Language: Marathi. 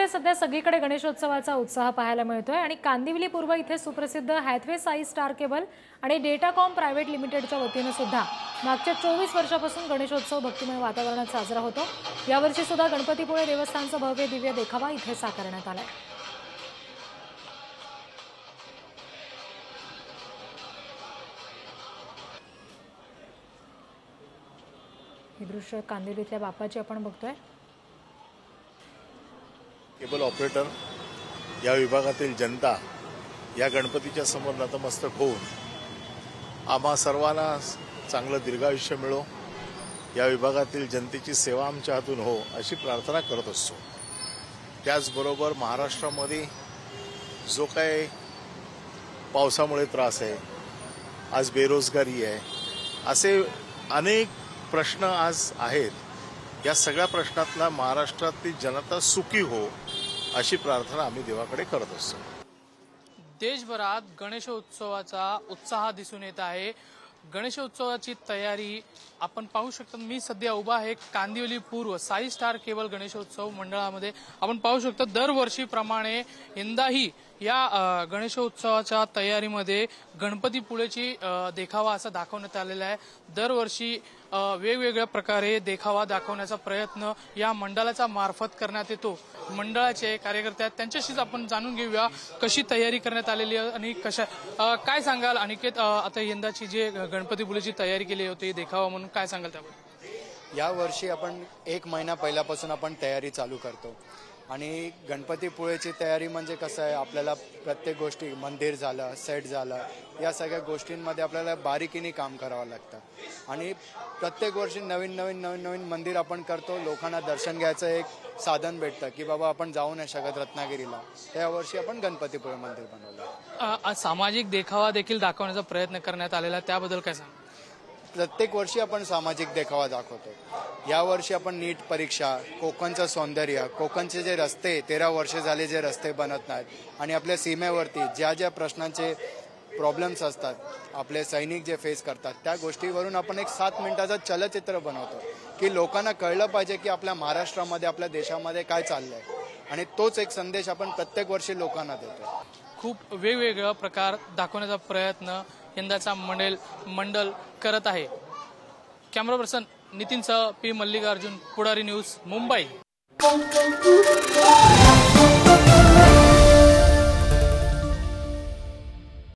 मुंबईमध्ये सध्या सगळीकडे गणेशोत्सवाचा उत्साह पाहायला मिळतोय आणि कांदिवली पूर्व इथे सुप्रसिद्ध हॅथवे साई स्टार केबल आणि डेटाकॉम प्रायव्हेट लिमिटेडच्या वतीने सुद्धा मागच्या 24 वर्षापासून गणेशोत्सव भक्तिमय वातावरणात साजरा होतो। यावर्षी सुद्धा गणपतीपुळे देवस्थानचा भव्य दिव्य देखावा इथे साकारण्यात आलाय। हे दृश्य कांदिवलीतल्या बाप्पाची आपण बघतोय। केबल ऑपरेटर या विभागातील जनता या गणपतीच्या समोर नतमस्तक होऊन आम्हा सर्वांना चांगलं दीर्घायुष्य मिळो, या विभागातील जनतेची सेवा आमच्या हातून हो अशी प्रार्थना करत असतो। त्याचबरोबर महाराष्ट्रामध्ये जो काही पावसामुळे त्रास आहे, आज बेरोजगारी आहे, असे अनेक प्रश्न आज आहेत। या सगळ्या प्रश्नातला महाराष्ट्रातली जनता सुखी हो अशी प्रार्थना आम्ही देवाकडे करत असतो। देशभरात गणेशोत्सवाचा उत्साह दिसून येत आहे। गणेशोत्सवाची तयारी आपण पाहू शकता। मी सध्या उभा आहे कांदिवली पूर्व साई स्टार केबल गणेशोत्सव मंडळामध्ये। आपण पाहू शकता दरवर्षीप्रमाणे यंदाही या गणेशोत्सवाच्या तयारीमध्ये गणपतीपुळेची देखावा असा दाखवण्यात आलेला आहे। दरवर्षी वेगवेगळ्या प्रकारे देखावा दाखवण्याचा प्रयत्न या मंडळाच्या मार्फत करण्यात येतो। मंडळाचे कार्यकर्ते आहेत, त्यांच्याशीच आपण जाणून घेऊया कशी तयारी करण्यात आलेली आहे आणि कशा काय सांगाल अनिकेत, आता यंदाची जी गणपतीपुळेची तयारी केली होती देखावा म्हणून काय सांगाल त्याबद्दल? या वर्षी आपण 1 महिना पहिल्यापासून आपण तयारी चालू करतो आणि गणपतीपुळेची तयारी म्हणजे कसं आहे, आपल्याला प्रत्येक गोष्टी मंदिर झालं, सेट झालं, या सगळ्या गोष्टींमध्ये आपल्याला बारीकीने काम करावं लागतं आणि प्रत्येक वर्षी नवीन मंदिर आपण करतो। लोकांना दर्शन घ्यायचं एक साधन भेटतं की बाबा आपण जाऊ नाही शकत रत्नागिरीला, त्या वर्षी आपण गणपतीपुळे मंदिर बनवलं। सामाजिक देखावा देखील दाखवण्याचा प्रयत्न करण्यात आलेला, त्याबद्दल काय सांग? प्रत्येक वर्षी आपण सामाजिक देखावा दाखवतो। यावर्षी आपण नीट परीक्षा, कोकणचं सौंदर्य, कोकणचे जे रस्ते 13 वर्षे झाले जे रस्ते बनत नाहीत आणि आपल्या सीमेवरती ज्या प्रश्नांचे प्रॉब्लेम्स असतात, आपले सैनिक जे फेस करतात, त्या गोष्टीवरून आपण एक 7 मिनिटाचं चलचित्र बनवतो की लोकांना कळलं पाहिजे की आपल्या महाराष्ट्रामध्ये, आपल्या देशामध्ये काय चाललंय आणि तोच एक संदेश आपण प्रत्येक वर्षी लोकांना देतो। खूप वेगवेगळा प्रकार दाखवण्याचा प्रयत्न यंदाचा मंडळ करत आहे। कॅमेरा पर्सन नितीन सह पी मल्लिकार्जुन, पुढारी न्यूज, मुंबई।